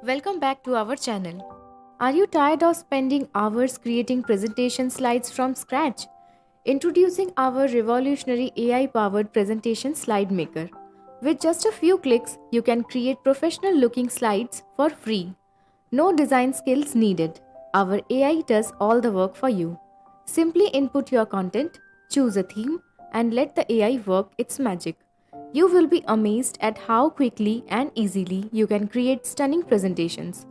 Welcome back to our channel. Are you tired of spending hours creating presentation slides from scratch? Introducing our revolutionary AI powered presentation slide maker. With just a few clicks, you can create professional looking slides for free. No design skills needed. Our AI does all the work for you. Simply input your content, choose a theme, and let the AI work its magic. You will be amazed at how quickly and easily you can create stunning presentations.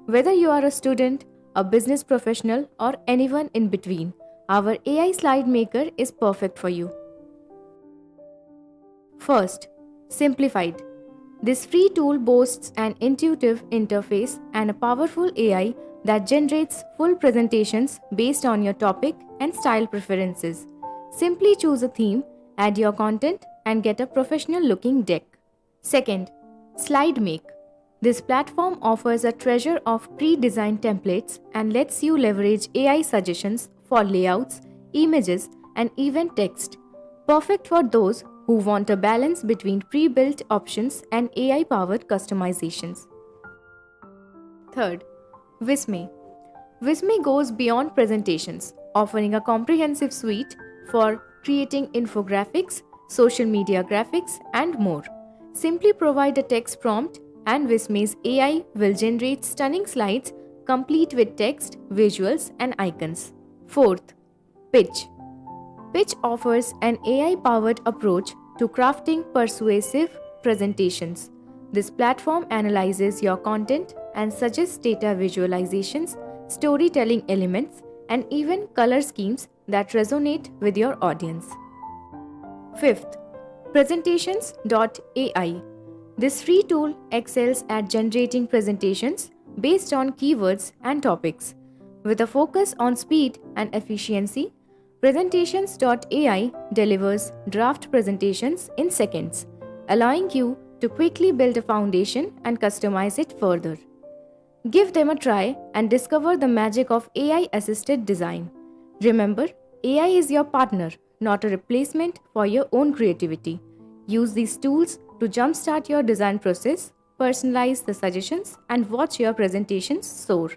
Whether you are a student, a business professional, or anyone in between, our AI slide maker is perfect for you. First, Simplified. This free tool boasts an intuitive interface and a powerful AI that generates full presentations based on your topic and style preferences. Simply choose a theme, add your content, and get a professional looking deck. Second, SlideMake. This platform offers a treasure of pre designed templates and lets you leverage AI suggestions for layouts, images, and even text. Perfect for those who want a balance between pre built options and AI powered customizations. Third, Visme. Visme goes beyond presentations, offering a comprehensive suite for creating infographics, social media graphics, and more. Simply provide a text prompt, and Visme's AI will generate stunning slides complete with text, visuals, and icons. Fourth, Pitch. Pitch offers an AI powered approach to crafting persuasive presentations. This platform analyzes your content and suggests data visualizations, storytelling elements, and even color schemes that resonate with your audience. Fifth, Presentations.ai. This free tool excels at generating presentations based on keywords and topics. With a focus on speed and efficiency, Presentations.ai delivers draft presentations in seconds, allowing you to quickly build a foundation and customize it further. Give them a try and discover the magic of AI assisted design. Remember, AI is your partner, not a replacement for your own creativity. Use these tools to jumpstart your design process, personalize the suggestions, and watch your presentations soar.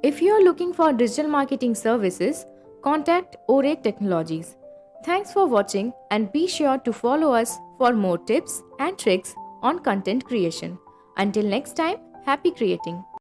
If you are looking for digital marketing services, contact Orec Technologies. Thanks for watching and be sure to follow us for more tips and tricks on content creation. Until next time, happy creating.